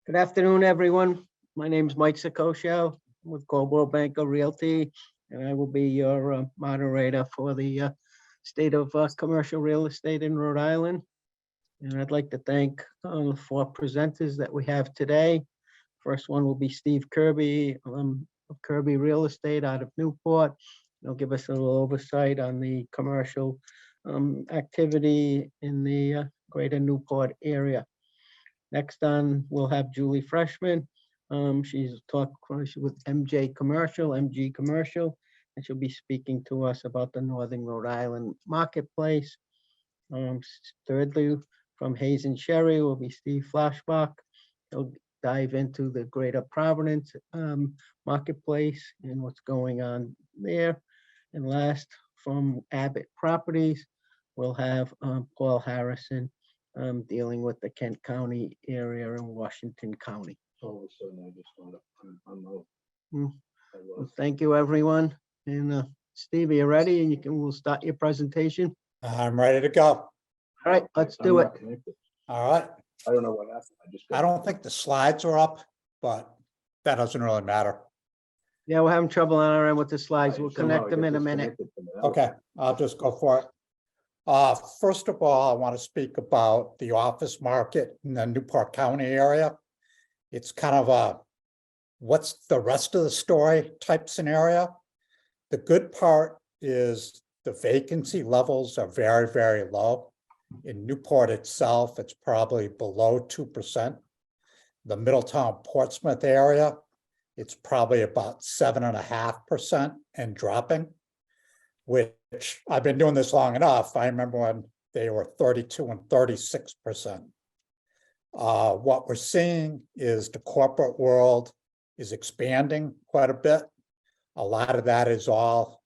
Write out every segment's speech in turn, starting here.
Good afternoon, everyone. My name is Mike Sakosha with Global Banker Realty, and I will be your moderator for the state of commercial real estate in Rhode Island. And I'd like to thank the four presenters that we have today. First one will be Steve Kirby of Kirby Real Estate out of Newport. He'll give us a little oversight on the commercial activity in the greater Newport area. Next on, we'll have Julie Freshman. She's with MG Commercial, and she'll be speaking to us about the Northern Rhode Island marketplace. Thirdly, from Hayes and Sherry will be Steve Flashbach. He'll dive into the greater Providence marketplace and what's going on there. And last, from Abbott Properties, we'll have Paul Harrison dealing with the Kent County area in Washington County. All of a sudden, I just want to unload. Well, thank you, everyone. And Steve, are you ready? And we'll start your presentation. I'm ready to go. All right, let's do it. All right. I don't know what happened. I don't think the slides are up, but that doesn't really matter. Yeah, we're having trouble on our end with the slides. We'll connect them in a minute. Okay, I'll just go for it. First of all, I want to speak about the office market in the Newport County area. It's kind of a what's the rest of the story type scenario. The good part is the vacancy levels are very, very low. In Newport itself, it's probably below 2%. The Middletown Portsmouth area, it's probably about 7.5% and dropping, which I've been doing this long enough. I remember when they were 32 and 36%. What we're seeing is the corporate world is expanding quite a bit. A lot of that is all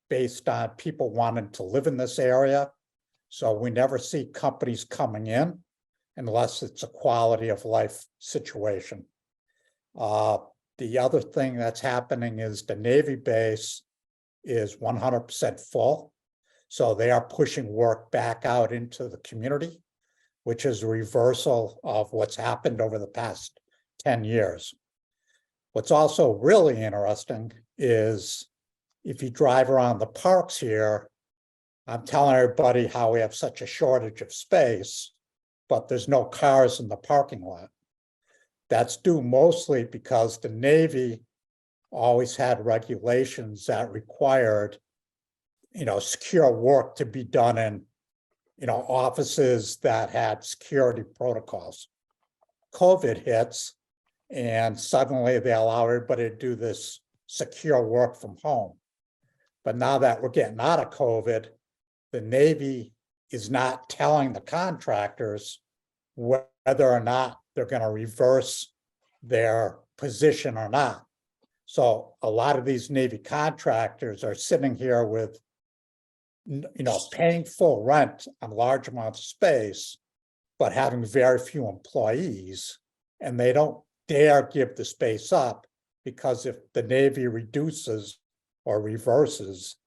based on people wanting to live in this area. So we never see companies coming in unless it's a quality of life situation. The other thing that's happening is the Navy base is 100% full. So they are pushing work back out into the community, which is a reversal of what's happened over the past 10 years. What's also really interesting is if you drive around the parks here, I'm telling everybody how we have such a shortage of space, but there's no cars in the parking lot. That's due mostly because the Navy always had regulations that required, secure work to be done in, offices that had security protocols. COVID hits, and suddenly they allow everybody to do this secure work from home. But now that we're getting out of COVID, the Navy is not telling the contractors whether or not they're going to reverse their position or not. So a lot of these Navy contractors are sitting here with, paying full rent on large amounts of space, but having very few employees, and they don't dare give the space up because if the Navy reduces or reverses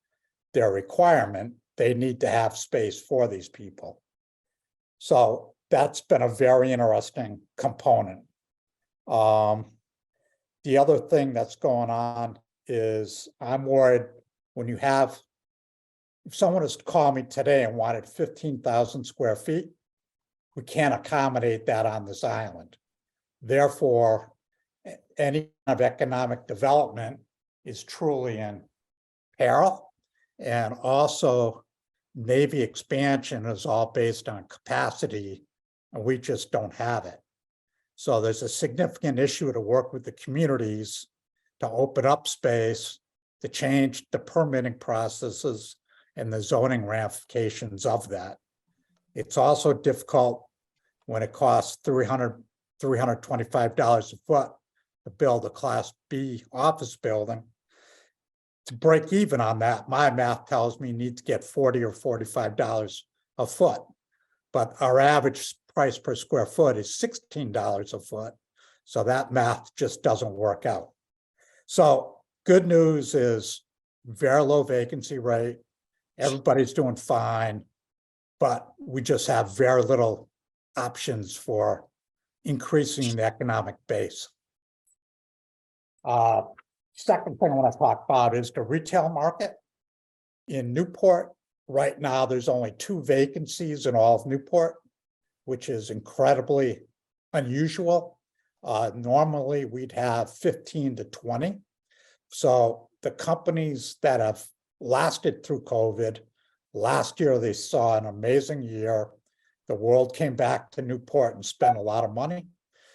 their requirement, they need to have space for these people. So that's been a very interesting component. The other thing that's going on is I'm worried if someone was to call me today and wanted 15,000 square feet, we can't accommodate that on this island. Therefore, any kind of economic development is truly in peril. And also, Navy expansion is all based on capacity, and we just don't have it. So there's a significant issue to work with the communities to open up space, to change the permitting processes and the zoning ramifications of that. It's also difficult when it costs $325 a foot to build a Class B office building. To break even on that, my math tells me you need to get $40 or $45 a foot. But our average price per square foot is $16 a foot. So that math just doesn't work out. So good news is very low vacancy rate. Everybody's doing fine, but we just have very little options for increasing the economic base. Second thing I want to talk about is the retail market. In Newport, right now, there's only 2 vacancies in all of Newport, which is incredibly unusual. Normally, we'd have 15 to 20. So the companies that have lasted through COVID, last year they saw an amazing year. The world came back to Newport and spent a lot of money.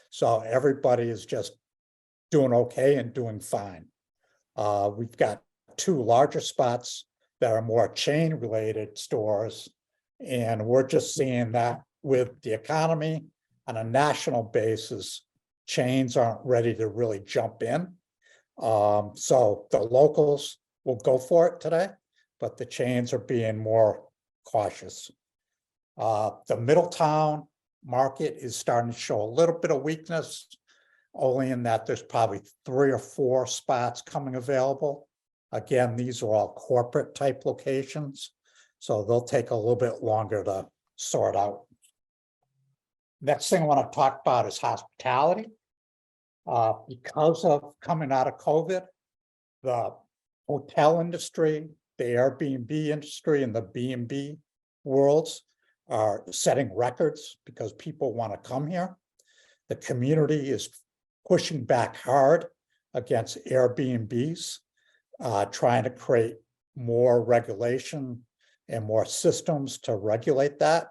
So everybody is just doing okay and doing fine. We've got 2 larger spots that are more chain related stores. And we're just seeing that with the economy on a national basis, chains aren't ready to really jump in. So the locals will go for it today, but the chains are being more cautious. The Middletown market is starting to show a little bit of weakness, only in that there's probably 3 or 4 spots coming available. Again, these are all corporate type locations, so they'll take a little bit longer to sort out. Next thing I want to talk about is hospitality. Because of coming out of COVID, the hotel industry, the Airbnb industry, and the B&B worlds are setting records because people want to come here. The community is pushing back hard against Airbnbs, trying to create more regulation and more systems to regulate that.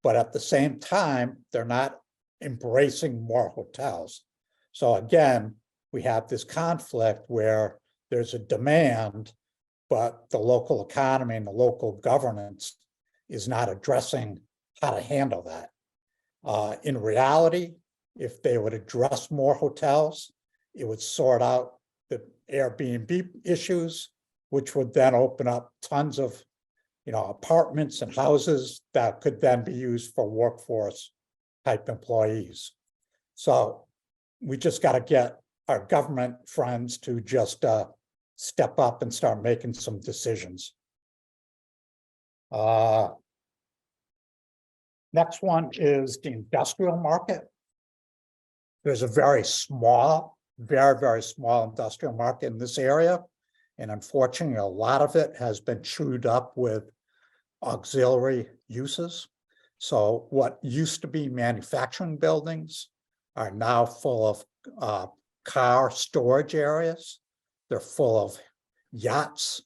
But at the same time, they're not embracing more hotels. So again, we have this conflict where there's a demand, but the local economy and the local governance is not addressing how to handle that. In reality, if they would address more hotels, it would sort out the Airbnb issues, which would then open up tons of, apartments and houses that could then be used for workforce type employees. So we just got to get our government friends to just step up and start making some decisions. Next one is the industrial market. There's a very small, very small industrial market in this area. And unfortunately, a lot of it has been chewed up with auxiliary uses. So what used to be manufacturing buildings are now full of car storage areas. They're full of yachts.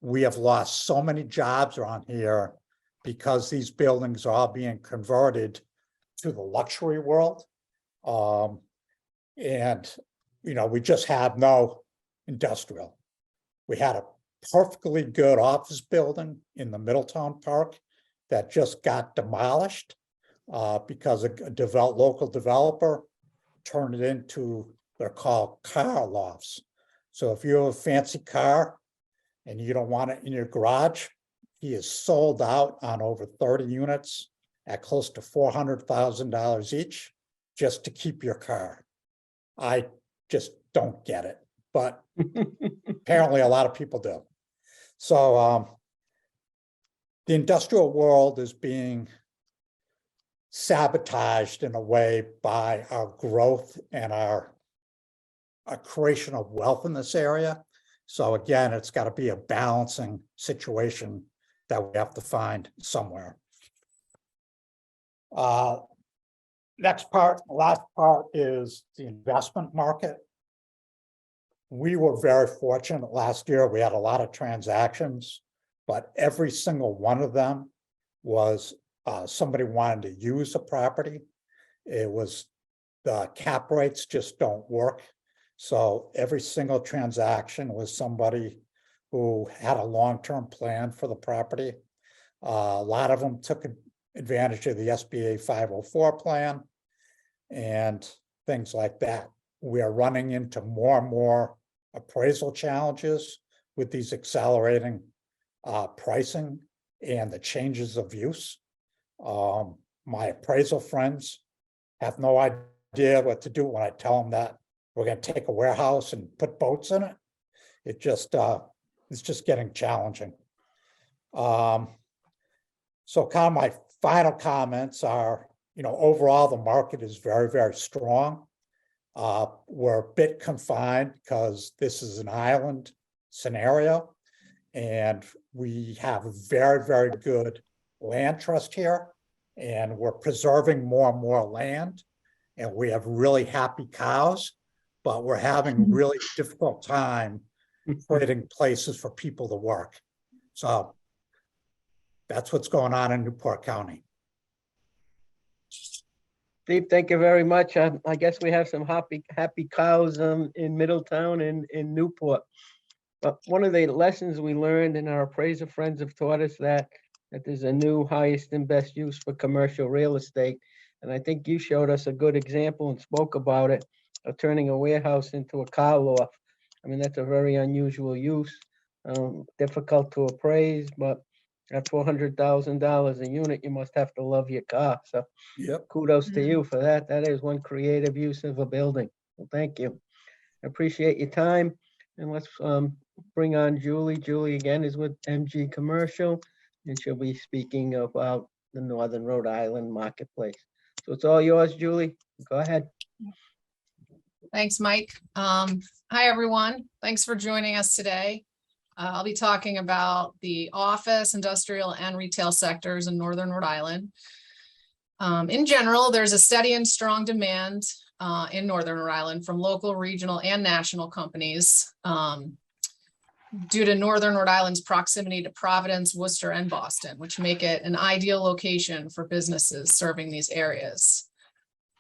We have lost so many jobs around here because these buildings are all being converted to the luxury world. We just have no industrial. We had a perfectly good office building in the Middletown Park that just got demolished because a local developer turned it into, they're called car lofts. So if you have a fancy car and you don't want it in your garage, he is sold out on over 30 units at close to $400,000 each just to keep your car. I just don't get it, but apparently a lot of people do. So the industrial world is being sabotaged in a way by our growth and our creation of wealth in this area. So again, it's got to be a balancing situation that we have to find somewhere. Last part is the investment market. We were very fortunate last year. We had a lot of transactions, but every single one of them was somebody wanted to use a property. It was the cap rates just don't work. So every single transaction was somebody who had a long-term plan for the property. A lot of them took advantage of the SBA 504 plan and things like that. We are running into more and more appraisal challenges with these accelerating pricing and the changes of use. My appraisal friends have no idea what to do when I tell them that we're going to take a warehouse and put boats in it. It's just getting challenging. So kind of my final comments are, overall, the market is very, very strong. We're a bit confined because this is an island scenario, and we have a very, very good land trust here, and we're preserving more and more land, and we have really happy cows, but we're having really difficult time creating places for people to work. So that's what's going on in Newport County. Steve, thank you very much. I guess we have some happy cows in Middletown and in Newport. But one of the lessons we learned, and our appraiser friends have taught us that there's a new highest and best use for commercial real estate. And I think you showed us a good example and spoke about it, of turning a warehouse into a car loft. I mean, that's a very unusual use, difficult to appraise, but at $400,000 a unit, you must have to love your car. So Yep. kudos to you for that. That is one creative use of a building. Well, thank you. I appreciate your time. And let's bring on Julie. Julie again is with MG Commercial, and she'll be speaking about the Northern Rhode Island marketplace. So it's all yours, Julie. Go ahead. Thanks, Mike. Hi, everyone. Thanks for joining us today. I'll be talking about the office, industrial, and retail sectors in Northern Rhode Island. In general, there's a steady and strong demand in Northern Rhode Island from local, regional, and national companies due to Northern Rhode Island's proximity to Providence, Worcester, and Boston, which make it an ideal location for businesses serving these areas.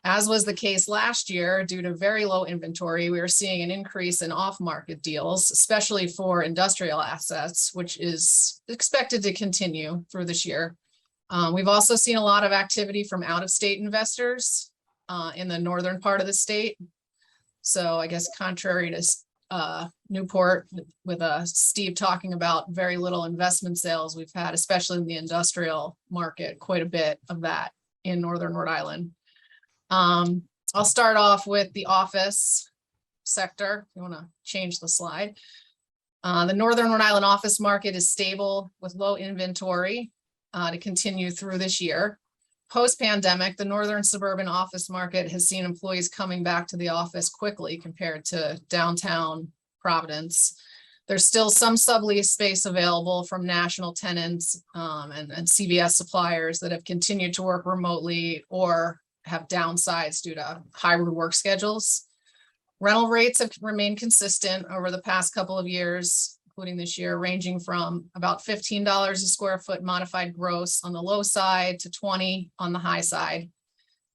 As was the case last year, due to very low inventory, we are seeing an increase in off-market deals, especially for industrial assets, which is expected to continue through this year. We've also seen a lot of activity from out-of-state investors in the northern part of the state. So I guess contrary to Newport, with Steve talking about very little investment sales, we've had, especially in the industrial market, quite a bit of that in Northern Rhode Island. I'll start off with the office sector. If you want to change the slide. The Northern Rhode Island office market is stable with low inventory to continue through this year. Post-pandemic, the northern suburban office market has seen employees coming back to the office quickly compared to downtown Providence. There's still some sublease space available from national tenants and CVS suppliers that have continued to work remotely or have downsized due to hybrid work schedules. Rental rates have remained consistent over the past couple of years, including this year, ranging from about $15 a square foot modified gross on the low side to $20 on the high side.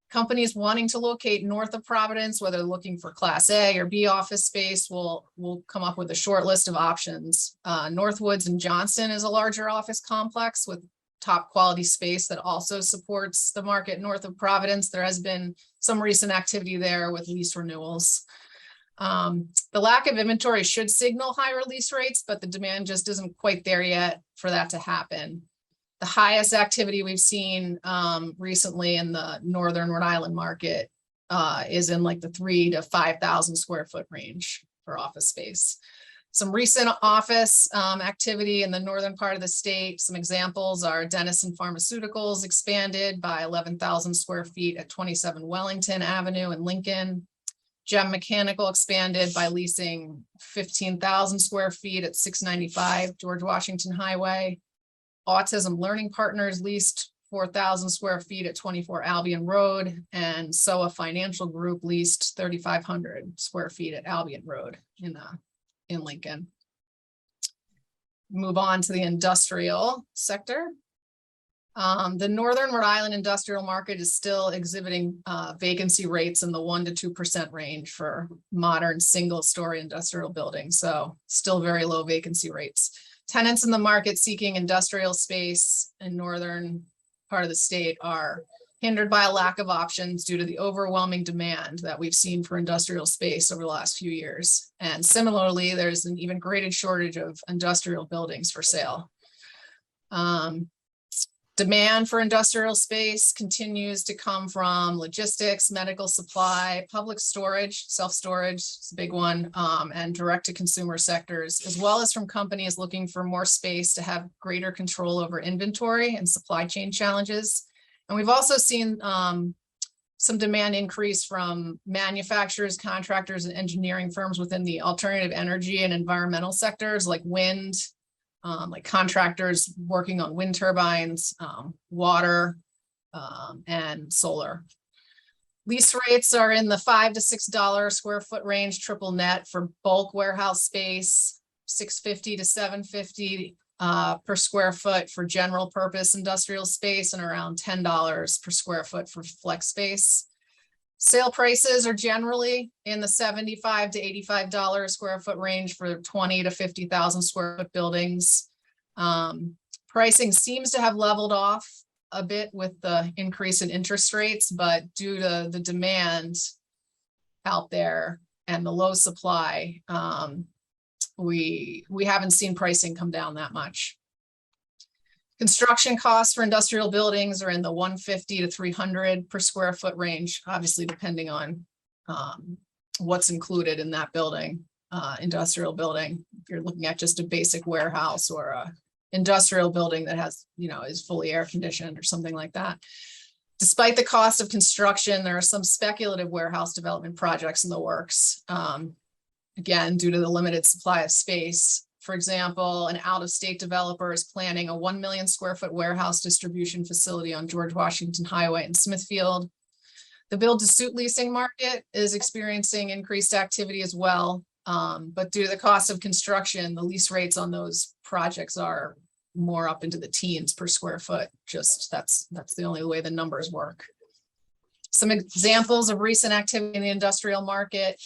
Companies wanting to locate north of Providence, whether looking for Class A or B office space, will come up with a short list of options. Northwoods and Johnson is a larger office complex with top quality space that also supports the market north of Providence. There has been some recent activity there with lease renewals. The lack of inventory should signal higher lease rates, but the demand just isn't quite there yet for that to happen. The highest activity we've seen recently in the Northern Rhode Island market is in like the 3,000 to 5,000 square foot range for office space. Some recent office activity in the northern part of the state. Some examples are Denison Pharmaceuticals expanded by 11,000 square feet at 27 Wellington Avenue in Lincoln. Gem Mechanical expanded by leasing 15,000 square feet at 695 George Washington Highway. Autism Learning Partners leased 4,000 square feet at 24 Albion Road, and SOA Financial Group leased 3,500 square feet at Albion Road in Lincoln. Move on to the industrial sector. The Northern Rhode Island industrial market is still exhibiting vacancy rates in the 1% to 2% range for modern single-story industrial buildings. So still very low vacancy rates. Tenants in the market seeking industrial space in northern part of the state are hindered by a lack of options due to the overwhelming demand that we've seen for industrial space over the last few years. And similarly, there's an even greater shortage of industrial buildings for sale. Demand for industrial space continues to come from logistics, medical supply, public storage, self-storage is a big one, and direct-to-consumer sectors, as well as from companies looking for more space to have greater control over inventory and supply chain challenges. And we've also seen some demand increase from manufacturers, contractors, and engineering firms within the alternative energy and environmental sectors like wind, like contractors working on wind turbines, water, and solar. Lease rates are in the $5 to $6 square foot range, triple net for bulk warehouse space, $650 to $750 per square foot for general purpose industrial space, and around $10 per square foot for flex space. Sale prices are generally in the $75 to $85 square foot range for 20 to 50,000 square foot buildings. Pricing seems to have leveled off a bit with the increase in interest rates, but due to the demand out there and the low supply, we haven't seen pricing come down that much. Construction costs for industrial buildings are in the $150 to $300 per square foot range, obviously depending on what's included in that building, industrial building. If you're looking at just a basic warehouse or a industrial building that has, is fully air conditioned or something like that. Despite the cost of construction, there are some speculative warehouse development projects in the works. Again, due to the limited supply of space. For example, an out-of-state developer is planning a 1 million square foot warehouse distribution facility on George Washington Highway in Smithfield. The build-to-suit leasing market is experiencing increased activity as well. But due to the cost of construction, the lease rates on those projects are more up into the teens per square foot. Just that's the only way the numbers work. Some examples of recent activity in the industrial market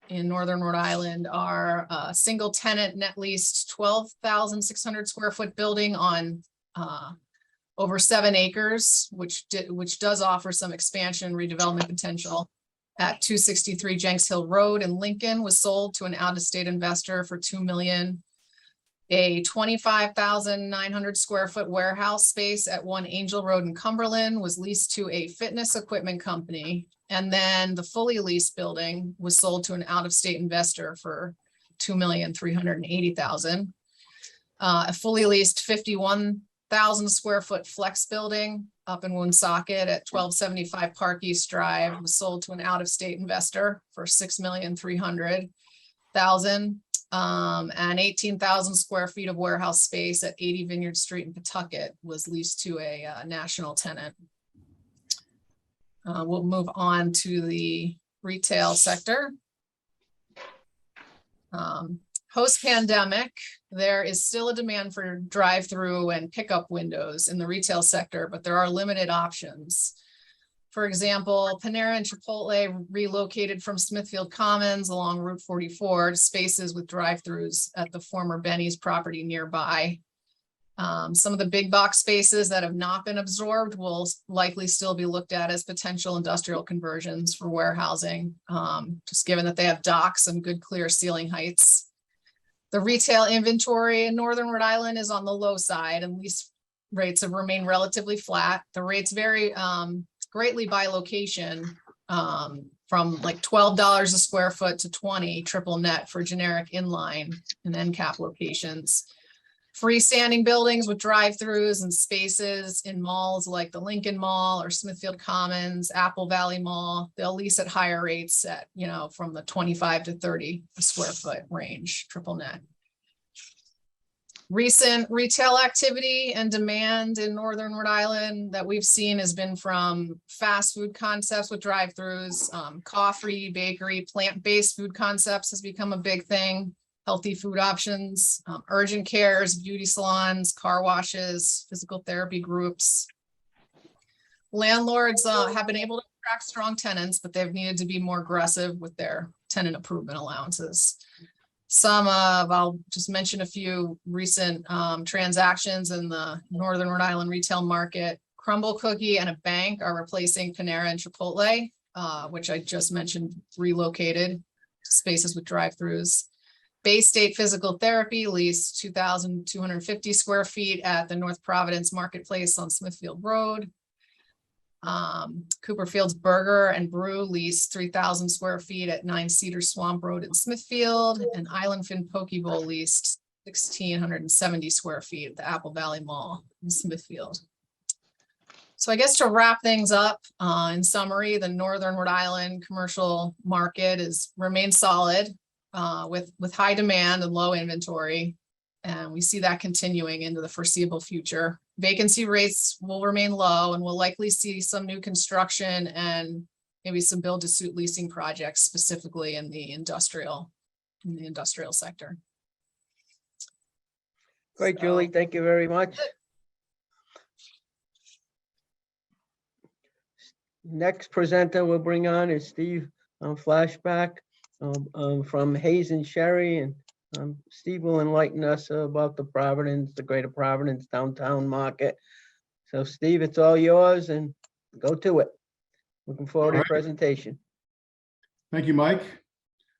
in Northern Rhode Island are a single tenant net leased 12,600 square foot building on over 7 acres, which does offer some expansion redevelopment potential at 263 Jenks Hill Road in Lincoln, was sold to an out-of-state investor for $2 million. A 25,900 square foot warehouse space at 1 Angel Road in Cumberland was leased to a fitness equipment company. And then the fully leased building was sold to an out-of-state investor for $2,380,000. A fully leased 51,000 square foot flex building up in Woonsocket at 1275 Park East Drive was sold to an out-of-state investor for $6,300,000. And 18,000 square feet of warehouse space at 80 Vineyard Street in Pawtucket was leased to a national tenant. We'll move on to the retail sector. Post-pandemic, there is still a demand for drive-through and pickup windows in the retail sector, but there are limited options. For example, Panera and Chipotle relocated from Smithfield Commons along Route 44 to spaces with drive-throughs at the former Benny's property nearby. Some of the big box spaces that have not been absorbed will likely still be looked at as potential industrial conversions for warehousing, just given that they have docks and good clear ceiling heights. The retail inventory in Northern Rhode Island is on the low side and lease rates have remained relatively flat. The rates vary greatly by location, from like $12 a square foot to $20 triple net for generic inline and end cap locations. Freestanding buildings with drive-throughs and spaces in malls like the Lincoln Mall or Smithfield Commons, Apple Valley Mall, they'll lease at higher rates at, from the 25 to 30 a square foot range, triple net. Recent retail activity and demand in Northern Rhode Island that we've seen has been from fast food concepts with drive-throughs, coffee, bakery, plant-based food concepts has become a big thing. Healthy food options, urgent cares, beauty salons, car washes, physical therapy groups. Landlords have been able to attract strong tenants, but they've needed to be more aggressive with their tenant improvement allowances. I'll just mention a few recent transactions in the Northern Rhode Island retail market. Crumble Cookie and a bank are replacing Panera and Chipotle, which I just mentioned relocated to spaces with drive-throughs. Bay State Physical Therapy leased 2,250 square feet at the North Providence Marketplace on Smithfield Road. Cooperfield's Burger and Brew leased 3,000 square feet at 9 Cedar Swamp Road in Smithfield, and Island Fin Poke Bowl leased 1,670 square feet at the Apple Valley Mall in Smithfield. So I guess to wrap things up, in summary, the Northern Rhode Island commercial market remains solid with high demand and low inventory. And we see that continuing into the foreseeable future. Vacancy rates will remain low, and we'll likely see some new construction and maybe some build to suit leasing projects, specifically in the industrial sector. Great, So- Julie. Thank you very much. Next presenter we'll bring on is Steve Flashback from Hayes and Sherry. And Steve will enlighten us about the Greater Providence downtown market. So Steve, it's all yours and go to it. Looking forward to your presentation. Thank you, Mike.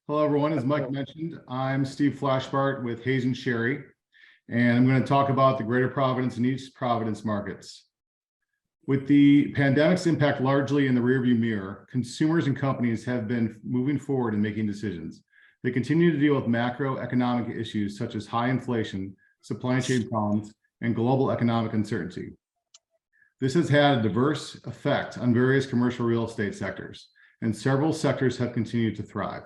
Hello, everyone. As Mike mentioned, I'm Steve Flashbart with Hayes and Sherry, and I'm going to talk about the Greater Providence and East Providence markets. With the pandemic's impact largely in the rearview mirror, consumers and companies have been moving forward and making decisions. They continue to deal with macroeconomic issues such as high inflation, supply chain problems, and global economic uncertainty. This has had a diverse effect on various commercial real estate sectors, and several sectors have continued to thrive.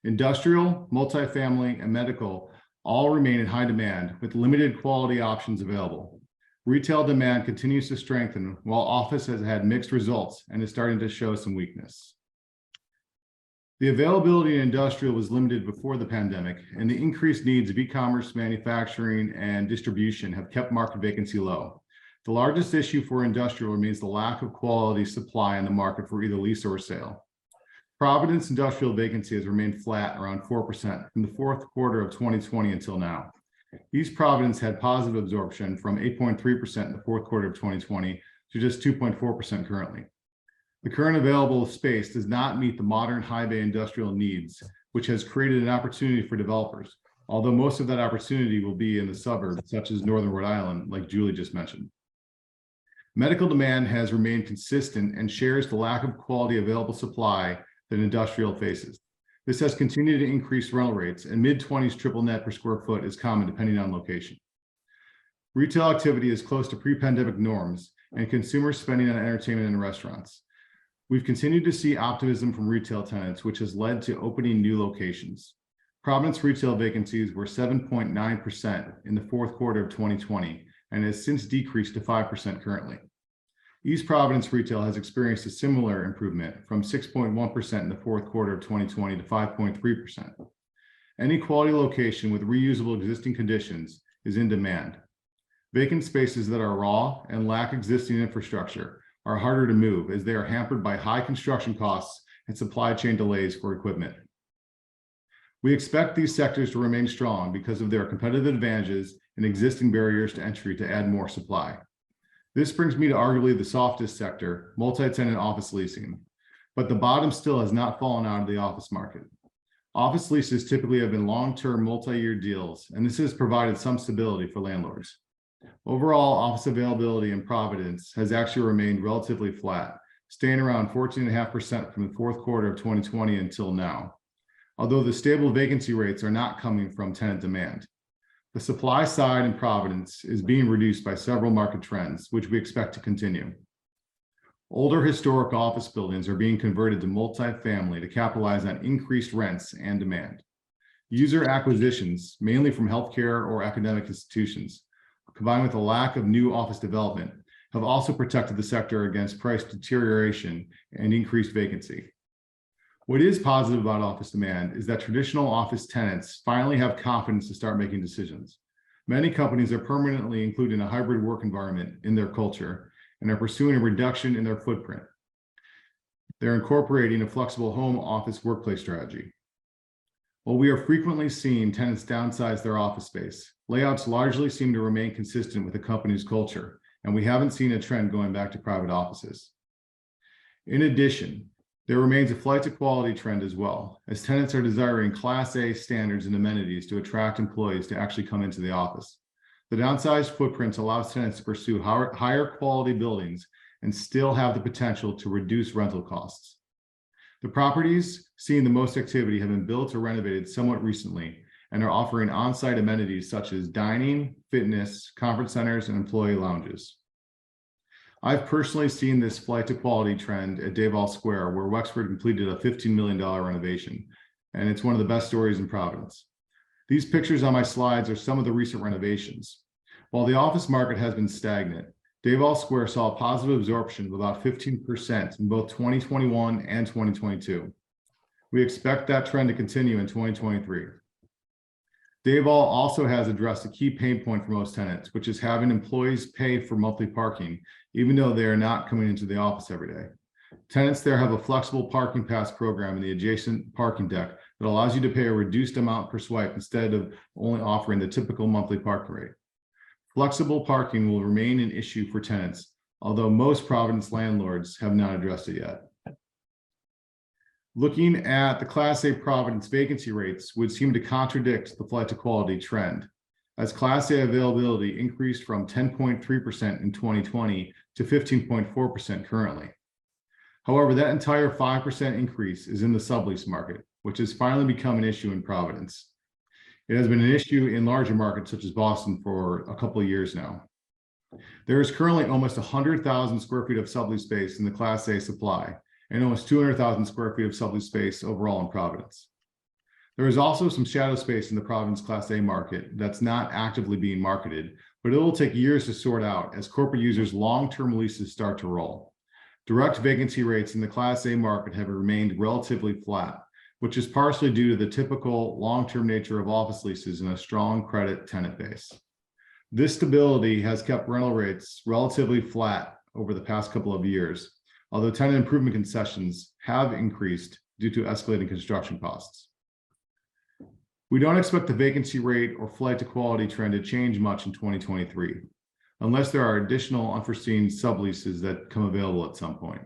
Industrial, multifamily, and medical all remain in high demand with limited quality options available. Retail demand continues to strengthen while office has had mixed results and is starting to show some weakness. The availability in industrial was limited before the pandemic, and the increased needs of e-commerce, manufacturing, and distribution have kept market vacancy low. The largest issue for industrial remains the lack of quality supply in the market for either lease or sale. Providence industrial vacancy has remained flat around 4% from the fourth quarter of 2020 until now. East Providence had positive absorption from 8.3% in the fourth quarter of 2020 to just 2.4% currently. The current available space does not meet the modern high bay industrial needs, which has created an opportunity for developers, although most of that opportunity will be in the suburbs, such as Northern Rhode Island, like Julie just mentioned. Medical demand has remained consistent and shares the lack of quality available supply that industrial faces. This has continued to increase rental rates, and mid-20s triple net per square foot is common depending on location. Retail activity is close to pre-pandemic norms, and consumer spending on entertainment and restaurants. We've continued to see optimism from retail tenants, which has led to opening new locations. Providence retail vacancies were 7.9% in the fourth quarter of 2020, and has since decreased to 5% currently. East Providence retail has experienced a similar improvement from 6.1% in the fourth quarter of 2020 to 5.3%. Any quality location with reusable existing conditions is in demand. Vacant spaces that are raw and lack existing infrastructure are harder to move as they are hampered by high construction costs and supply chain delays for equipment. We expect these sectors to remain strong because of their competitive advantages and existing barriers to entry to add more supply. This brings me to arguably the softest sector, multi-tenant office leasing, but the bottom still has not fallen out of the office market. Office leases typically have been long-term multi-year deals, and this has provided some stability for landlords. Overall, office availability in Providence has actually remained relatively flat, staying around 14.5% from the fourth quarter of 2020 until now. Although the stable vacancy rates are not coming from tenant demand. The supply side in Providence is being reduced by several market trends, which we expect to continue. Older historic office buildings are being converted to multifamily to capitalize on increased rents and demand. User acquisitions, mainly from healthcare or academic institutions, combined with a lack of new office development, have also protected the sector against price deterioration and increased vacancy. What is positive about office demand is that traditional office tenants finally have confidence to start making decisions. Many companies are permanently including a hybrid work environment in their culture and are pursuing a reduction in their footprint. They're incorporating a flexible home office workplace strategy. While we are frequently seeing tenants downsize their office space, layouts largely seem to remain consistent with the company's culture, and we haven't seen a trend going back to private offices. In addition, there remains a flight to quality trend as well, as tenants are desiring Class A standards and amenities to attract employees to actually come into the office. The downsized footprints allows tenants to pursue higher quality buildings and still have the potential to reduce rental costs. The properties seeing the most activity have been built or renovated somewhat recently and are offering on-site amenities such as dining, fitness, conference centers, and employee lounges. I've personally seen this flight to quality trend at Davall Square, where Wexford completed a $15 million renovation, and it's one of the best stories in Providence. These pictures on my slides are some of the recent renovations. While the office market has been stagnant, Davall Square saw a positive absorption of about 15% in both 2021 and 2022. We expect that trend to continue in 2023. Davall also has addressed a key pain point for most tenants, which is having employees pay for monthly parking, even though they are not coming into the office every day. Tenants there have a flexible parking pass program in the adjacent parking deck that allows you to pay a reduced amount per swipe instead of only offering the typical monthly parking rate. Flexible parking will remain an issue for tenants, although most Providence landlords have not addressed it yet. Looking at the Class A Providence vacancy rates would seem to contradict the flight to quality trend, as Class A availability increased from 10.3% in 2020 to 15.4% currently. However, that entire 5% increase is in the sublease market, which has finally become an issue in Providence. It has been an issue in larger markets such as Boston for a couple of years now. There is currently almost 100,000 square feet of sublease space in the Class A supply, and almost 200,000 square feet of sublease space overall in Providence. There is also some shadow space in the Providence Class A market that's not actively being marketed, but it will take years to sort out as corporate users' long-term leases start to roll. Direct vacancy rates in the Class A market have remained relatively flat, which is partially due to the typical long-term nature of office leases and a strong credit tenant base. This stability has kept rental rates relatively flat over the past couple of years, although tenant improvement concessions have increased due to escalating construction costs. We don't expect the vacancy rate or flight to quality trend to change much in 2023, unless there are additional unforeseen subleases that come available at some point.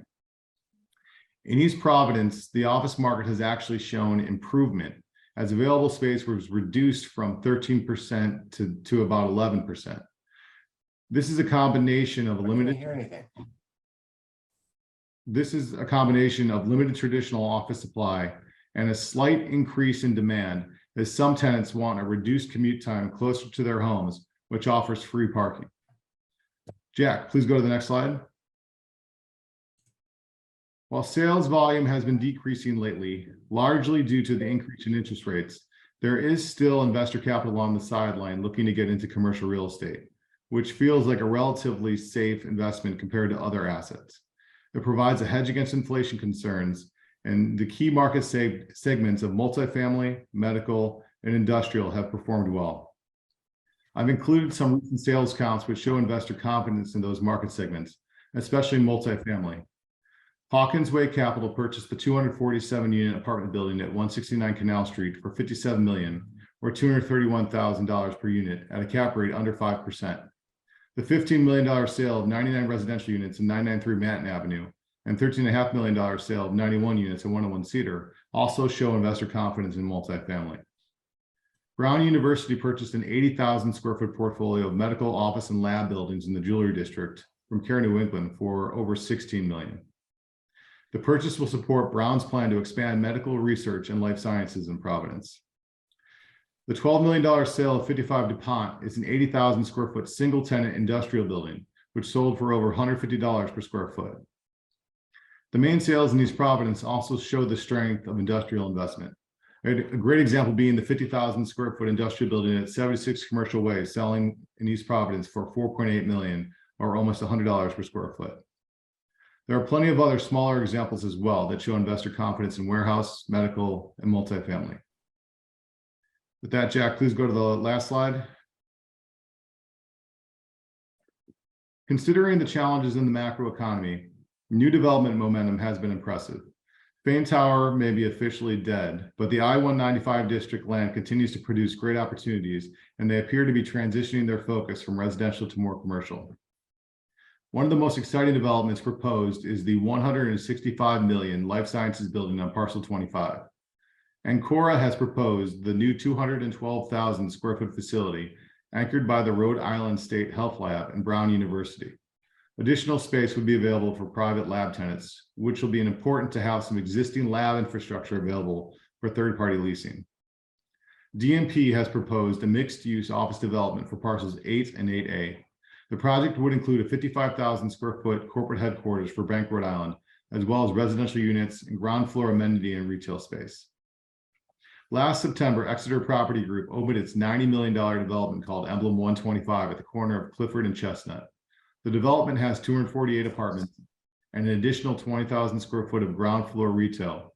In East Providence, the office market has actually shown improvement as available space was reduced from 13% to about 11%. This is a combination of limited traditional office supply and a slight increase in demand as some tenants want a reduced commute time closer to their homes, which offers free parking. Jack, please go to the next slide. While sales volume has been decreasing lately, largely due to the increase in interest rates, there is still investor capital on the sideline looking to get into commercial real estate, which feels like a relatively safe investment compared to other assets. It provides a hedge against inflation concerns, and the key market segments of multifamily, medical, and industrial have performed well. I've included some recent sales counts which show investor confidence in those market segments, especially in multifamily. Hawkins Way Capital purchased the 247-unit apartment building at 169 Canal Street for $57 million, or $231,000 per unit at a cap rate under 5%. The $15 million sale of 99 residential units in 993 Manhattan Avenue and $13.5 million sale of 91 units in 101 Cedar also show investor confidence in multifamily. Brown University purchased an 80,000 square foot portfolio of medical, office, and lab buildings in the Jewelry District from Care New England for over $16 million. The purchase will support Brown's plan to expand medical research and life sciences in Providence. The $12 million sale of 55 DuPont is an 80,000 square foot single tenant industrial building, which sold for over $150 per square foot. The main sales in East Providence also show the strength of industrial investment. A great example being the 50,000 square foot industrial building at 76 Commercial Way, selling in East Providence for $4.8 million, or almost $100 per square foot. There are plenty of other smaller examples as well that show investor confidence in warehouse, medical, and multifamily. With that, Jack, please go to the last slide. Considering the challenges in the macro economy, new development momentum has been impressive. Fane Tower may be officially dead, but the I-195 district land continues to produce great opportunities, and they appear to be transitioning their focus from residential to more commercial. One of the most exciting developments proposed is the $165 million life sciences building on parcel 25. Ancora has proposed the new 212,000 square foot facility anchored by the Rhode Island State Health Lab and Brown University. Additional space would be available for private lab tenants, which will be important to have some existing lab infrastructure available for third-party leasing. DMP has proposed a mixed-use office development for parcels 8 and 8A. The project would include a 55,000 square foot corporate headquarters for Bank Rhode Island, as well as residential units and ground floor amenity and retail space. Last September, Exeter Property Group opened its $90 million development called Emblem 125 at the corner of Clifford and Chestnut. The development has 248 apartments and an additional 20,000 square foot of ground floor retail.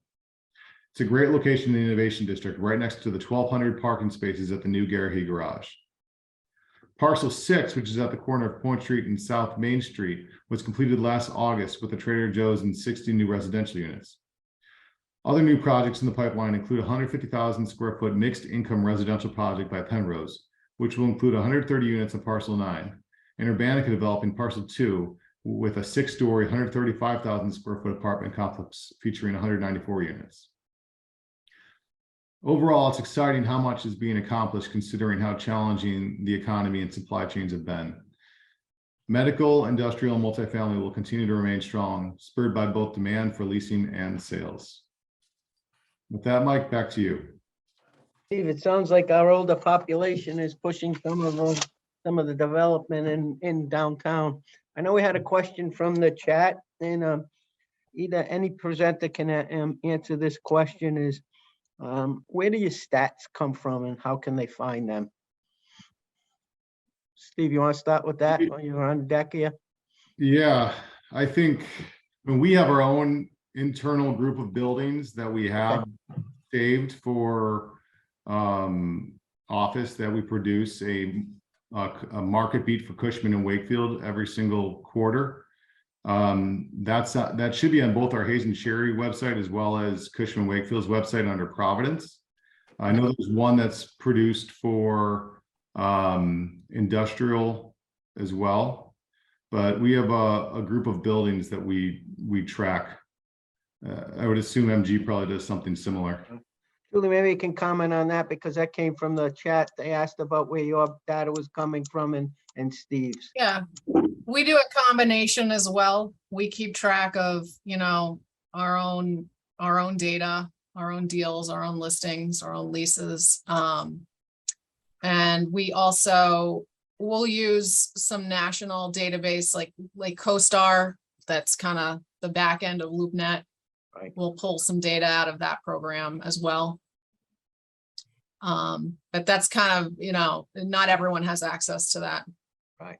It's a great location in the Innovation District, right next to the 1,200 parking spaces at the new Garrahy Garage. Parcel 6, which is at the corner of Point Street and South Main Street, was completed last August with a Trader Joe's and 60 new residential units. Other new projects in the pipeline include a 150,000 square foot mixed income residential project by Penrose, which will include 130 units in Parcel 9, and Urbanica developing Parcel 2 with a 6-story, 135,000 square foot apartment complex featuring 194 units. Overall, it's exciting how much is being accomplished considering how challenging the economy and supply chains have been. Medical, industrial, and multifamily will continue to remain strong, spurred by both demand for leasing and sales. With that, Mike, back to you. Steve, it sounds like our older population is pushing some of the development in downtown. I know we had a question from the chat, and either any presenter can answer this question is, where do your stats come from and how can they find them? Steve, you want to start with that while you're on deck here? Yeah, I think when we have our own internal group of buildings that we have saved for office, that we produce a market beat for Cushman and Wakefield every single quarter. That should be on both our Hayes and Sherry website as well as Cushman Wakefield's website under Providence. I know there's one that's produced for industrial as well, but we have a group of buildings that we track. I would assume MG probably does something similar. Julie, maybe you can comment on that because that came from the chat. They asked about where your data was coming from and Steve's. Yeah, we do a combination as well. We keep track of, our own data, our own deals, our own listings, our own leases. And we also will use some national database like CoStar. That's kind of the back end of LoopNet. Right. We'll pull some data out of that program as well. But that's kind of, not everyone has access to that. Right.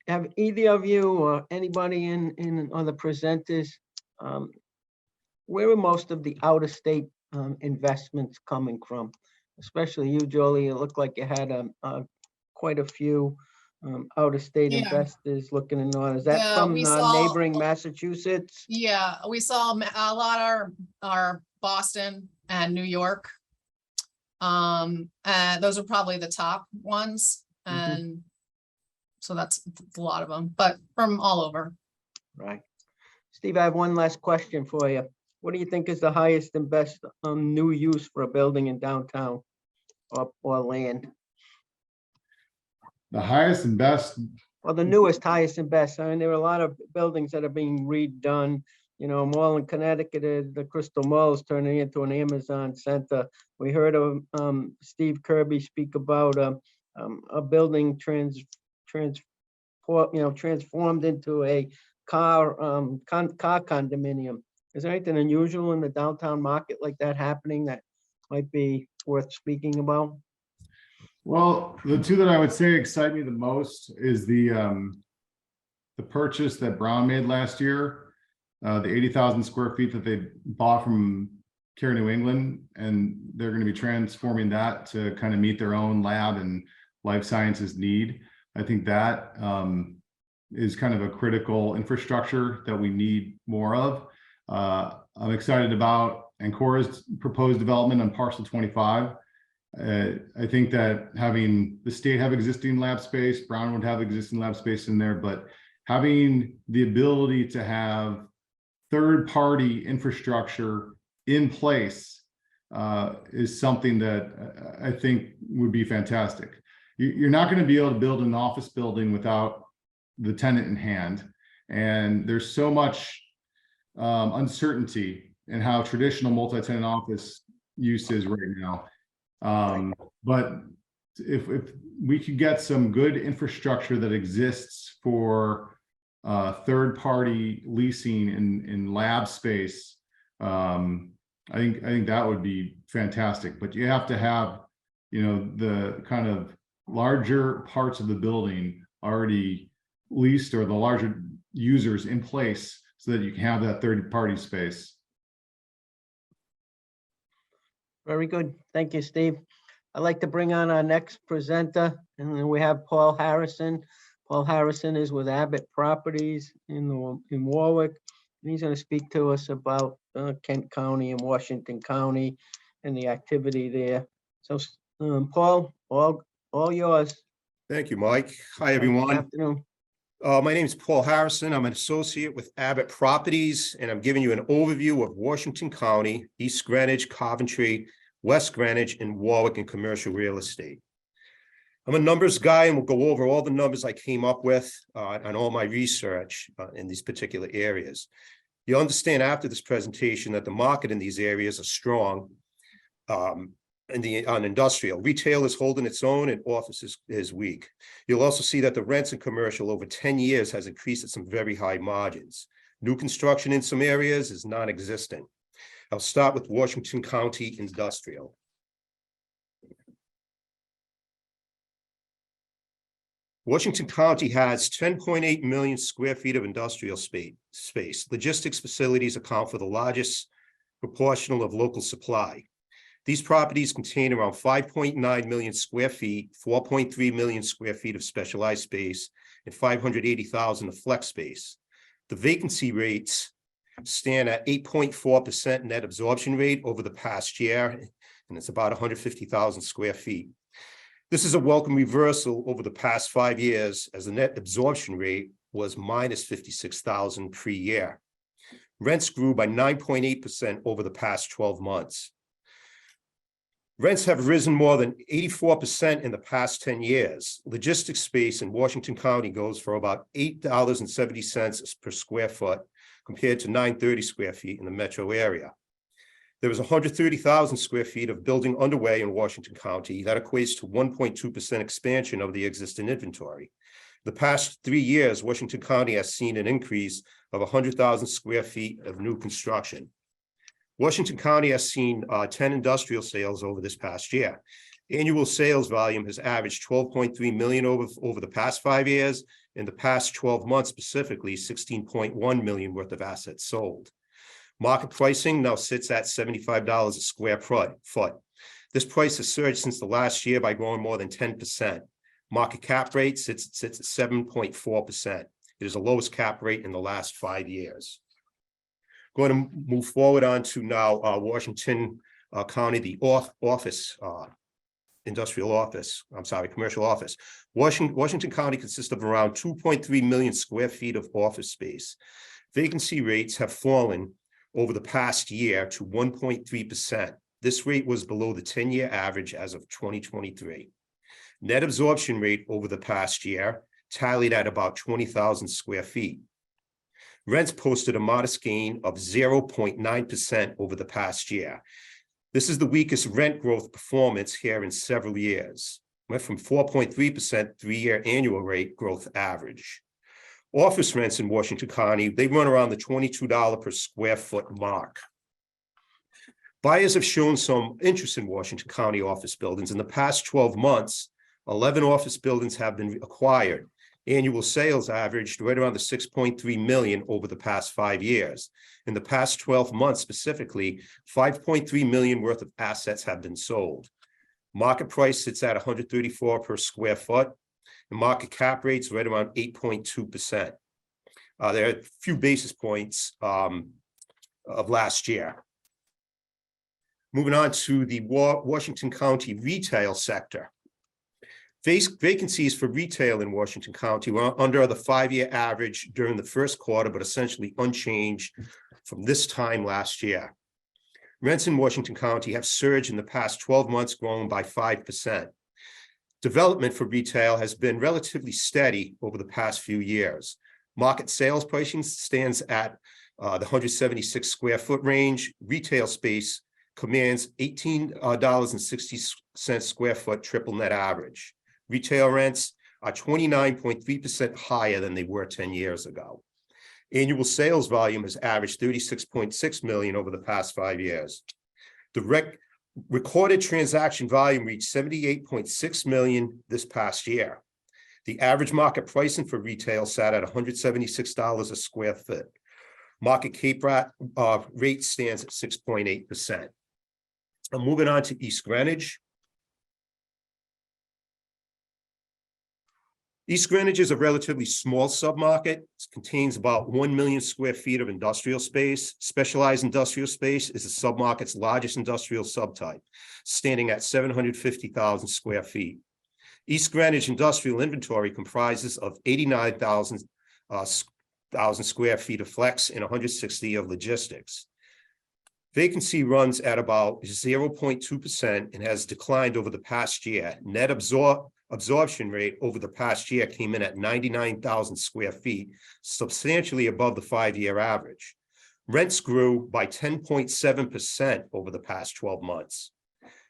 Have either of you or anybody in other presenters, where are most of the out-of-state investments coming from? Especially you, Jolie. It looked like you had quite a few out-of-state investors looking in on. Is that from neighboring Massachusetts? Yeah, we saw a lot are Boston and New York. Those are probably the top ones. And so that's a lot of them, but from all over. Right. Steve, I have one last question for you. What do you think is the highest and best new use for a building in downtown or land? The highest and best. Well, the newest, highest and best. I mean, there are a lot of buildings that are being redone. Mall in Connecticut, the Crystal Mall is turning into an Amazon center. We heard of Steve Kirby speak about a building transformed into a car condominium. Is there anything unusual in the downtown market like that happening that might be worth speaking about? Well, the two that I would say excite me the most is the purchase that Brown made last year, the 80,000 square feet that they bought from Care New England, and they're going to be transforming that to kind of meet their own lab and life sciences need. I think that is kind of a critical infrastructure that we need more of. I'm excited about Ancora's proposed development on Parcel 25. I think that having the state have existing lab space, Brown would have existing lab space in there, but having the ability to have third-party infrastructure in place is something that I think would be fantastic. You're not going to be able to build an office building without the tenant in hand, and there's so much uncertainty in how traditional multi-tenant office use is right now. But if we could get some good infrastructure that exists for third-party leasing in lab space, I think that would be fantastic. But you have to have, the kind of larger parts of the building already leased, or the larger users in place, so that you can have that third-party space. Very good. Thank you, Steve. I'd like to bring on our next presenter, and then we have Paul Harrison. Paul Harrison is with Abbott Properties in Warwick, and he's going to speak to us about Kent County and Washington County and the activity there. So, Paul, all yours. Thank you, Mike. Hi, Good everyone. afternoon. My name is Paul Harrison. I'm an associate with Abbott Properties, and I'm giving you an overview of Washington County, East Greenwich, Coventry, West Greenwich, and Warwick and commercial real estate. I'm a numbers guy, and we'll go over all the numbers I came up with on all my research in these particular areas. You'll understand after this presentation that the market in these areas are strong. On industrial, retail is holding its own, and office is weak. You'll also see that the rents in commercial over 10 years has increased at some very high margins. New construction in some areas is non-existent. I'll start with Washington County industrial. Washington County has 10.8 million square feet of industrial space. Logistics facilities account for the largest proportional of local supply. These properties contain around 5.9 million square feet, 4.3 million square feet of specialized space, and 580,000 of flex space. The vacancy rates stand at 8.4% net absorption rate over the past year, and it's about 150,000 square feet. This is a welcome reversal over the past 5 years, as the net absorption rate was minus 56,000 per year. Rents grew by 9.8% over the past 12 months. Rents have risen more than 84% in the past 10 years. Logistics space in Washington County goes for about $8.70 per square foot, compared to $9.30 square feet in the metro area. There was 130,000 square feet of building underway in Washington County. That equates to 1.2% expansion of the existing inventory. The past 3 years, Washington County has seen an increase of 100,000 square feet of new construction. Washington County has seen 10 industrial sales over this past year. Annual sales volume has averaged 12.3 million over the past 5 years. In the past 12 months specifically, 16.1 million worth of assets sold. Market pricing now sits at $75 a square foot. This price has surged since the last year by growing more than 10%. Market cap rate sits at 7.4%. It is the lowest cap rate in the last 5 years. Going to move forward on to now Washington County, the commercial office. Washington County consists of around 2.3 million square feet of office space. Vacancy rates have fallen over the past year to 1.3%. This rate was below the 10-year average as of 2023. Net absorption rate over the past year tallied at about 20,000 square feet. Rents posted a modest gain of 0.9% over the past year. This is the weakest rent growth performance here in several years. Went from 4.3% 3-year annual rate growth average. Office rents in Washington County, they run around the $22 per square foot mark. Buyers have shown some interest in Washington County office buildings. In the past 12 months, 11 office buildings have been acquired. Annual sales averaged right around the 6.3 million over the past 5 years. In the past 12 months specifically, 5.3 million worth of assets have been sold. Market price sits at 134 per square foot. The market cap rates right around 8.2%. There are a few basis points of last year. Moving on to the Washington County retail sector. Vacancies for retail in Washington County were under the 5-year average during the first quarter, but essentially unchanged from this time last year. Rents in Washington County have surged in the past 12 months, growing by 5%. Development for retail has been relatively steady over the past few years. Market sales pricing stands at the 176 square foot range. Retail space commands $18.60 square foot triple net average. Retail rents are 29.3% higher than they were 10 years ago. Annual sales volume has averaged 36.6 million over the past 5 years. The recorded transaction volume reached 78.6 million this past year. The average market pricing for retail sat at $176 a square foot. Market cap rate stands at 6.8%. I'm moving on to East Greenwich. East Greenwich is a relatively small submarket. It contains about 1 million square feet of industrial space. Specialized industrial space is the submarket's largest industrial subtype, standing at 750,000 square feet. East Greenwich industrial inventory comprises of 89,000 square feet of flex and 160 of logistics. Vacancy runs at about 0.2% and has declined over the past year. Net absorption rate over the past year came in at 99,000 square feet, substantially above the 5-year average. Rents grew by 10.7% over the past 12 months.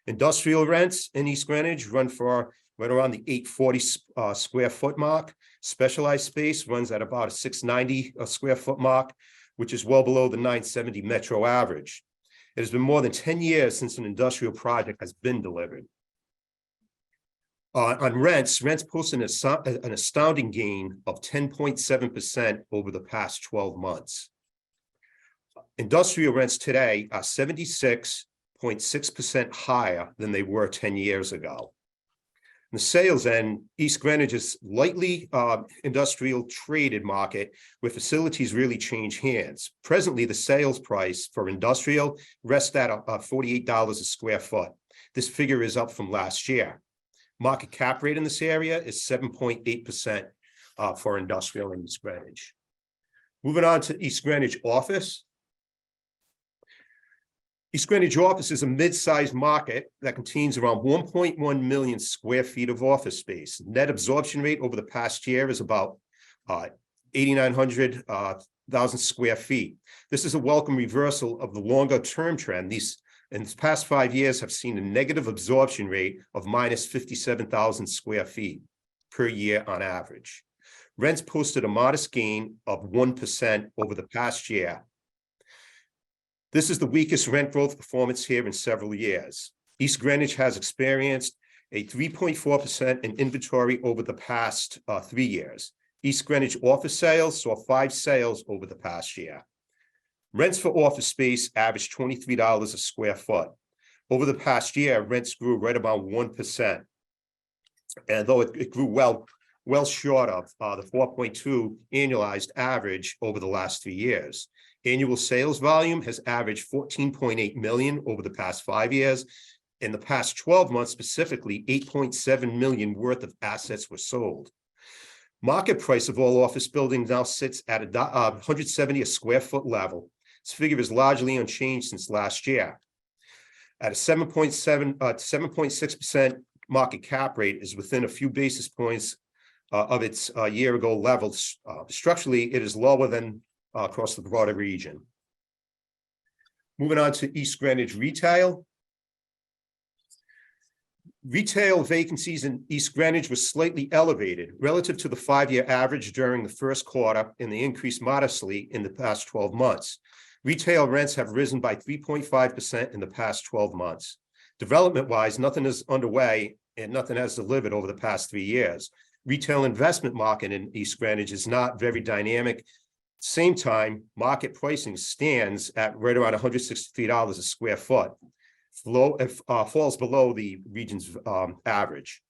Industrial rents in East Greenwich run for right around the 840 square foot mark. Specialized space runs at about a 690 square foot mark, which is well below the 970 metro average. It has been more than 10 years since an industrial project has been delivered. On rents posted an astounding gain of 10.7% over the past 12 months. Industrial rents today are 76.6% higher than they were 10 years ago. The sales end, East Greenwich is lightly industrial traded market where facilities really change hands. Presently, the sales price for industrial rests at $48 a square foot. This figure is up from last year. Market cap rate in this area is 7.8% for industrial in East Greenwich. Moving on to East Greenwich office. East Greenwich office is a mid-sized market that contains around 1.1 million square feet of office space. Net absorption rate over the past year is about 8,900,000 square feet. This is a welcome reversal of the longer term trend. These in the past 5 years have seen a negative absorption rate of minus 57,000 square feet per year on average. Rents posted a modest gain of 1% over the past year. This is the weakest rent growth performance here in several years. East Greenwich has experienced a 3.4% in inventory over the past 3 years. East Greenwich office sales saw 5 sales over the past year. Rents for office space averaged $23 a square foot. Over the past year, rents grew right about 1%. And though it grew well short of the 4.2 annualized average over the last 3 years. Annual sales volume has averaged 14.8 million over the past 5 years. In the past 12 months, specifically, 8.7 million worth of assets were sold. Market price of all office buildings now sits at a 170 a square foot level. This figure is largely unchanged since last year. At a 7.6% market cap rate is within a few basis points of its year ago levels. Structurally, it is lower than across the broader region. Moving on to East Greenwich retail. Retail vacancies in East Greenwich were slightly elevated relative to the 5-year average during the first quarter, and they increased modestly in the past 12 months. Retail rents have risen by 3.5% in the past 12 months. Development-wise, nothing is underway and nothing has delivered over the past 3 years. Retail investment market in East Greenwich is not very dynamic. Same time, market pricing stands at right around $163 a square foot. Falls below the region's average.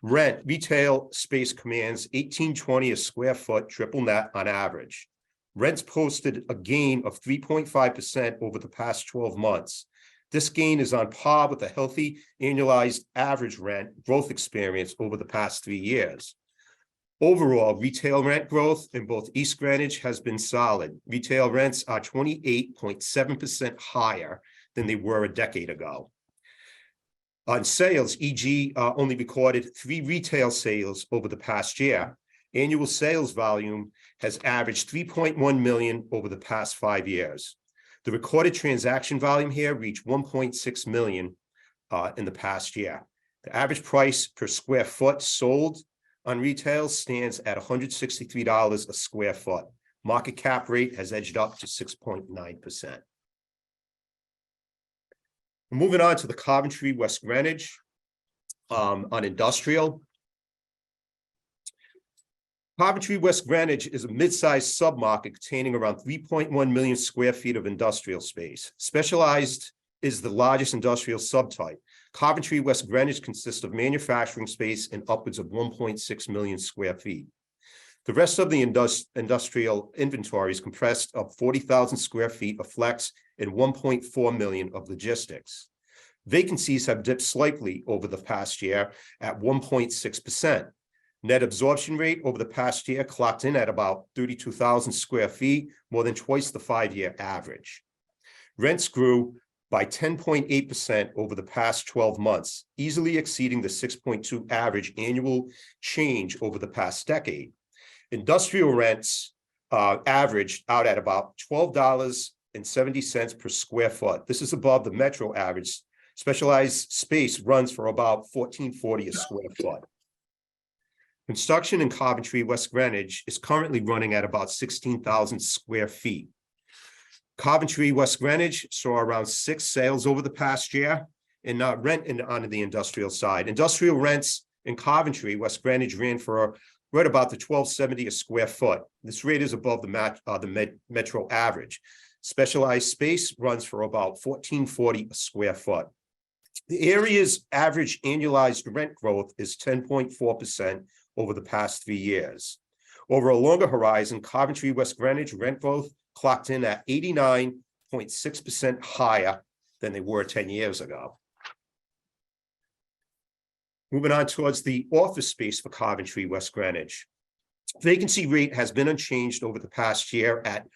Retail space commands $18.20 a square foot triple net on average. Rents posted a gain of 3.5% over the past 12 months. This gain is on par with the healthy annualized average rent growth experience over the past 3 years. Overall, retail rent growth in both East Greenwich has been solid. Retail rents are 28.7% higher than they were a decade ago. On sales, EG only recorded 3 retail sales over the past year. Annual sales volume has averaged 3.1 million over the past 5 years. The recorded transaction volume here reached 1.6 million in the past year. The average price per square foot sold on retail stands at $163 a square foot. Market cap rate has edged up to 6.9%. Moving on to the Coventry West Greenwich on industrial. Coventry West Greenwich is a mid-sized submarket containing around 3.1 million square feet of industrial space. Specialized is the largest industrial subtype. Coventry West Greenwich consists of manufacturing space in upwards of 1.6 million square feet. The rest of the industrial inventory is compressed of 40,000 square feet of flex and 1.4 million of logistics. Vacancies have dipped slightly over the past year at 1.6%. Net absorption rate over the past year clocked in at about 32,000 square feet, more than twice the 5-year average. Rents grew by 10.8% over the past 12 months, easily exceeding the 6.2 average annual change over the past decade. Industrial rents averaged out at about $12.70 per square foot. This is above the metro average. Specialized space runs for about $14.40 a square foot. Construction in Coventry West Greenwich is currently running at about 16,000 square feet. Coventry West Greenwich saw around 6 sales over the past year and not rent on the industrial side. Industrial rents in Coventry West Greenwich ran for right about the $12.70 a square foot. This rate is above the metro average. Specialized space runs for about $14.40 a square foot. The area's average annualized rent growth is 10.4% over the past 3 years. Over a longer horizon, Coventry West Greenwich rent growth clocked in at 89.6% higher than they were 10 years ago. Moving on towards the office space for Coventry West Greenwich. Vacancy rate has been unchanged over the past year at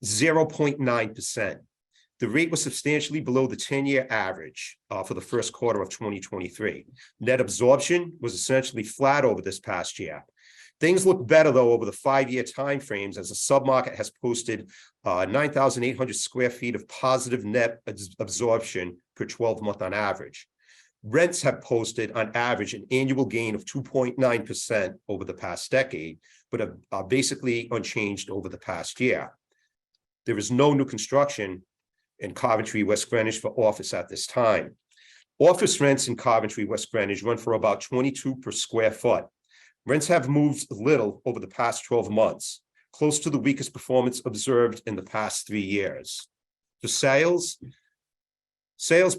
0.9%. The rate was substantially below the 10-year average for the first quarter of 2023. Net absorption was essentially flat over this past year. Things look better, though, over the 5-year timeframes, as the submarket has posted 9,800 square feet of positive net absorption per 12-month on average. Rents have posted, on average, an annual gain of 2.9% over the past decade, but are basically unchanged over the past year. There is no new construction in Coventry West Greenwich for office at this time. Office rents in Coventry West Greenwich run for about $22 per square foot. Rents have moved little over the past 12 months, close to the weakest performance observed in the past 3 years. For sales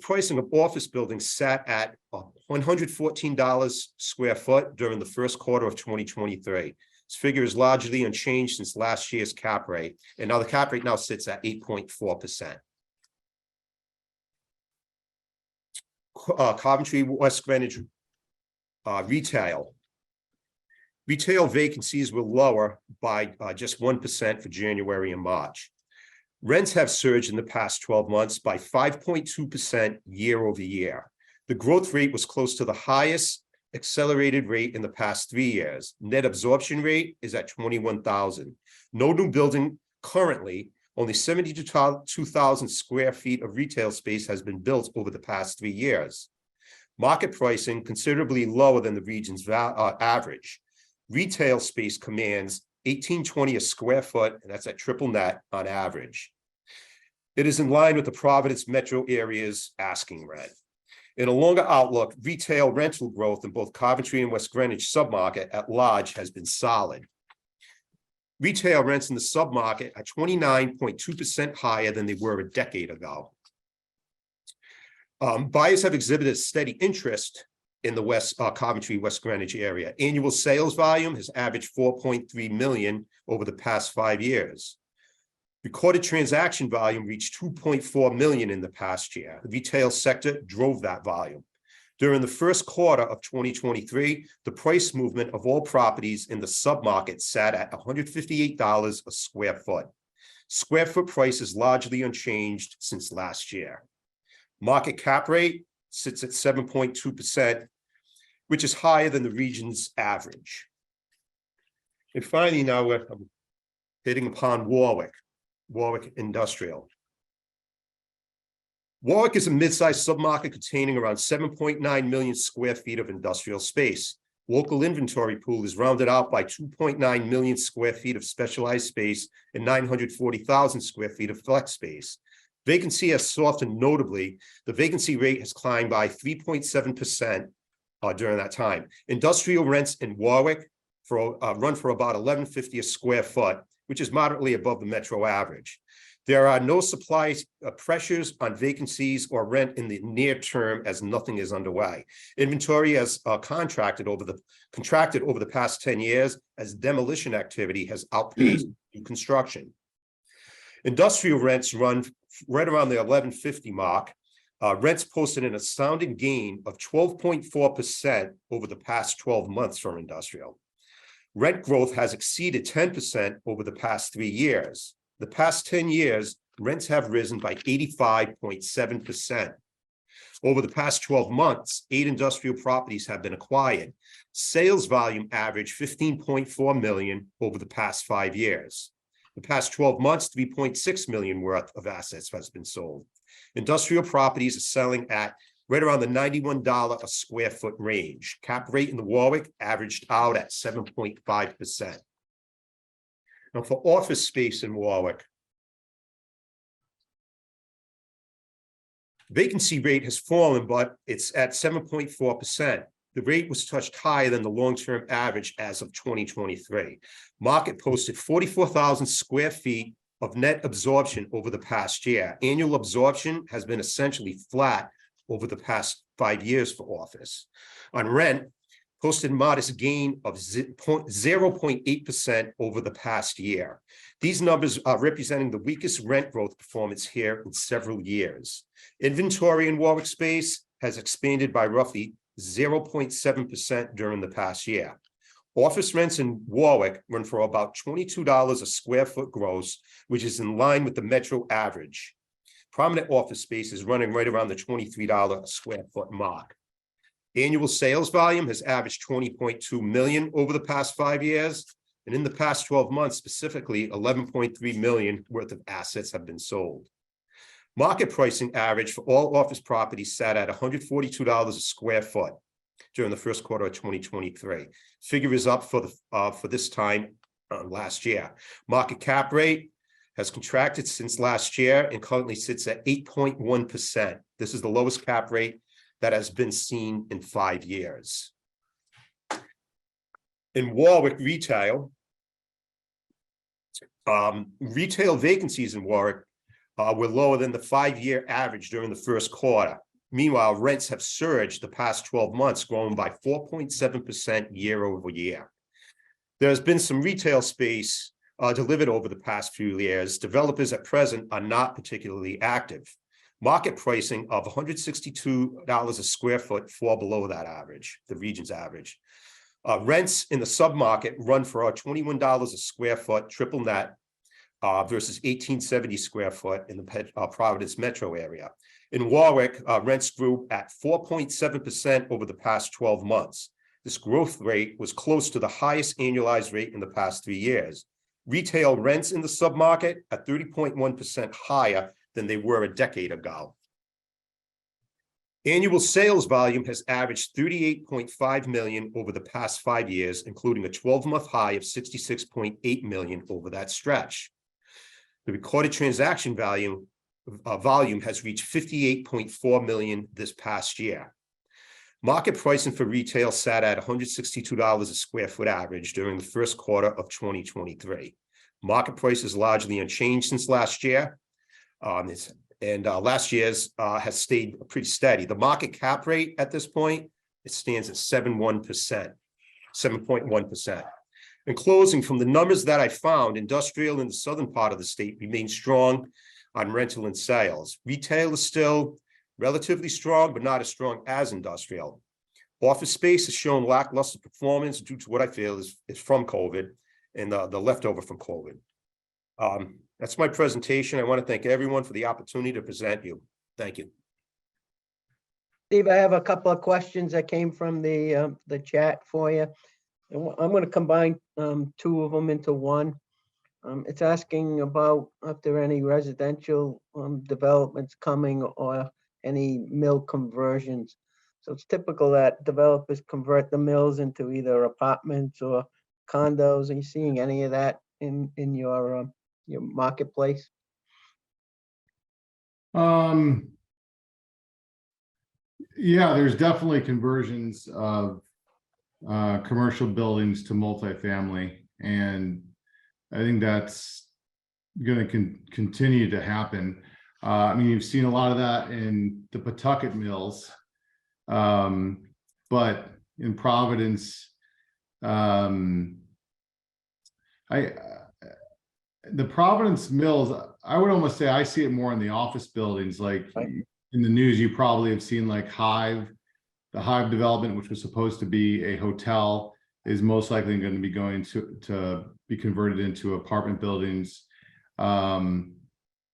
pricing of office buildings sat at $114 square foot during the first quarter of 2023. This figure is largely unchanged since last year's cap rate, and now the cap rate now sits at 8.4%. Coventry West Greenwich retail. Retail vacancies were lower by just 1% for January and March. Rents have surged in the past 12 months by 5.2% year over year. The growth rate was close to the highest accelerated rate in the past 3 years. Net absorption rate is at 21,000. No new building currently. Only 72,000 square feet of retail space has been built over the past 3 years. Market pricing considerably lower than the region's average. Retail space commands $18.20 a square foot, and that's at triple net on average. It is in line with the Providence metro area's asking rent. In a longer outlook, retail rental growth in both Coventry and West Greenwich submarket at large has been solid. Retail rents in the submarket are 29.2% higher than they were a decade ago. Buyers have exhibited steady interest in the Coventry West Greenwich area. Annual sales volume has averaged 4.3 million over the past 5 years. Recorded transaction volume reached 2.4 million in the past year. The retail sector drove that volume. During the first quarter of 2023, the price movement of all properties in the submarket sat at $158 a square foot. Square foot price is largely unchanged since last year. Market cap rate sits at 7.2%, which is higher than the region's average. And finally, now we're hitting upon Warwick Industrial. Warwick is a mid-sized submarket containing around 7.9 million square feet of industrial space. Local inventory pool is rounded out by 2.9 million square feet of specialized space and 940,000 square feet of flex space. Vacancy has softened notably. The vacancy rate has climbed by 3.7% during that time. Industrial rents in Warwick run for about $11.50 a square foot, which is moderately above the metro average. There are no supply pressures on vacancies or rent in the near term, as nothing is underway. Inventory has contracted over the past 10 years as demolition activity has outpaced new construction. Industrial rents run right around the $11.50 mark. Rents posted an astounding gain of 12.4% over the past 12 months for industrial. Rent growth has exceeded 10% over the past 3 years. The past 10 years, rents have risen by 85.7%. Over the past 12 months, 8 industrial properties have been acquired. Sales volume averaged 15.4 million over the past 5 years. The past 12 months, 3.6 million worth of assets has been sold. Industrial properties are selling at right around the $91 a square foot range. Cap rate in the Warwick averaged out at 7.5%. Now, for office space in Warwick, vacancy rate has fallen, but it's at 7.4%. The rate was touched higher than the long-term average as of 2023. Market posted 44,000 square feet of net absorption over the past year. Annual absorption has been essentially flat over the past 5 years for office. On rent, posted modest gain of 0.8% over the past year. These numbers are representing the weakest rent growth performance here in several years. Inventory in Warwick space has expanded by roughly 0.7% during the past year. Office rents in Warwick run for about $22 a square foot gross, which is in line with the metro average. Prominent office space is running right around the $23 a square foot mark. Annual sales volume has averaged 20.2 million over the past 5 years. And in the past 12 months, specifically 11.3 million worth of assets have been sold. Market pricing average for all office properties sat at $142 a square foot during the first quarter of 2023. Figure is up for this time last year. Market cap rate has contracted since last year and currently sits at 8.1%. This is the lowest cap rate that has been seen in 5 years. In Warwick retail, retail vacancies in Warwick were lower than the 5-year average during the first quarter. Meanwhile, rents have surged the past 12 months, growing by 4.7% year over year. There's been some retail space delivered over the past few years. Developers at present are not particularly active. Market pricing of $162 a square foot fall below that average, the region's average. Rents in the submarket run for $21 a square foot triple net versus $18.70 square foot in the Providence metro area. In Warwick, rents grew at 4.7% over the past 12 months. This growth rate was close to the highest annualized rate in the past 3 years. Retail rents in the submarket are 30.1% higher than they were a decade ago. Annual sales volume has averaged 38.5 million over the past 5 years, including a 12-month high of 66.8 million over that stretch. The recorded transaction volume has reached 58.4 million this past year. Market pricing for retail sat at $162 a square foot average during the first quarter of 2023. Market price is largely unchanged since last year. Last year's has stayed pretty steady. The market cap rate at this point, it stands at 7.1%. In closing, from the numbers that I found, industrial in the southern part of the state remains strong on rental and sales. Retail is still relatively strong, but not as strong as industrial. Office space has shown lackluster performance due to what I feel is from COVID and the leftover from COVID. That's my presentation. I want to thank everyone for the opportunity to present you. Thank you. Steve, I have a couple of questions that came from the chat for you. I'm going to combine 2 of them into one. It's asking about if there are any residential developments coming or any mill conversions. So it's typical that developers convert the mills into either apartments or condos. Are you seeing any of that in your marketplace? Yeah, there's definitely conversions of commercial buildings to multifamily, and I think that's going to continue to happen. I mean, you've seen a lot of that in the Pawtucket mills, but in Providence, the Providence mills, I would almost say I see it more in the office buildings. Like Right. in the news, you probably have seen like the Hive development, which was supposed to be a hotel, is most likely going to be going to be converted into apartment buildings.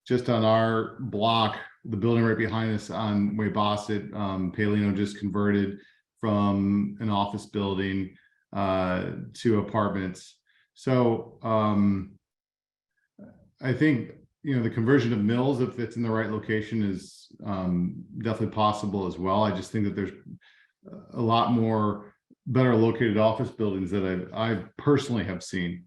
Just on our block, the building right behind us on Way Bosset, Palino just converted from an office building to apartments. So I think, you know, the conversion of mills, if it's in the right location, is definitely possible as well. I just think that there's a lot more better located office buildings that I personally have seen.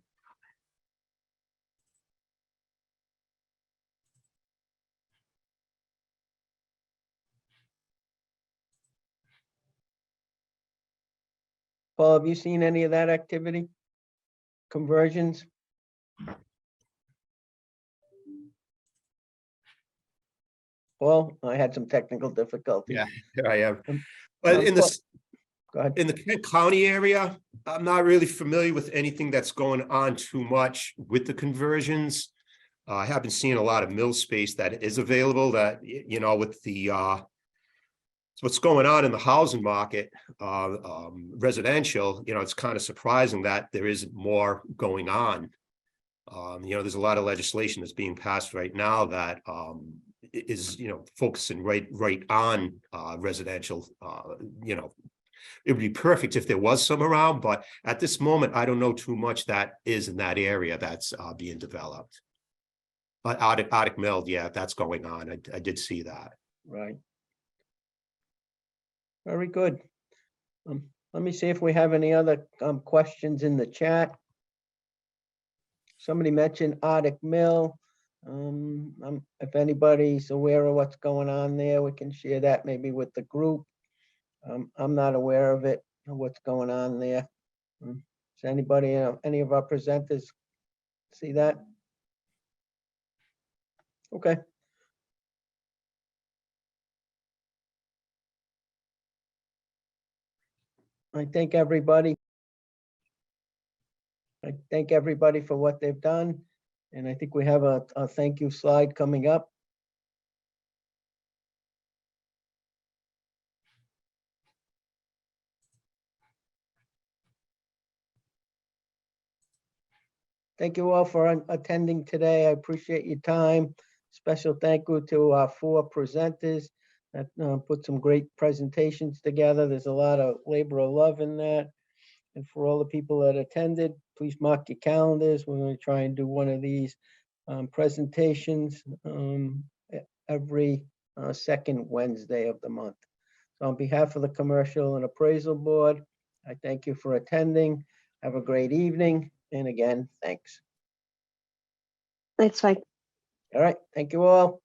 Paul, have you seen any of that activity? Conversions? Well, I had some technical difficulties. Yeah, here I am. Um, But in Paul, go ahead. the Kent County area, I'm not really familiar with anything that's going on too much with the conversions. I have been seeing a lot of mill space that is available that, you know, with the what's going on in the housing market, residential, you know, it's kind of surprising that there isn't more going on. You know, there's a lot of legislation that's being passed right now that is, you know, focusing right on residential. You know, it would be perfect if there was some around, but at this moment, I don't know too much that is in that area that's being developed. But Arctic Mill, yeah, that's going on. I did see that. Right. Very good. Let me see if we have any other questions in the chat. Somebody mentioned Arctic Mill. If anybody's aware of what's going on there, we can share that maybe with the group. I'm not aware of it, of what's going on there. Does anybody, any of our presenters see that? Okay. I thank everybody. I thank everybody for what they've done. And I think we have a thank you slide coming up. Thank you all for attending today. I appreciate your time. Special thank you to our 4 presenters that put some great presentations together. There's a lot of labor of love in that. And for all the people that attended, please mark your calendars. We're going to try and do one of these presentations every second Wednesday of the month. So on behalf of the Commercial and Appraisal Board, I thank you for attending. Have a great evening. And again, thanks. Thanks, Mike. All right. Thank you all.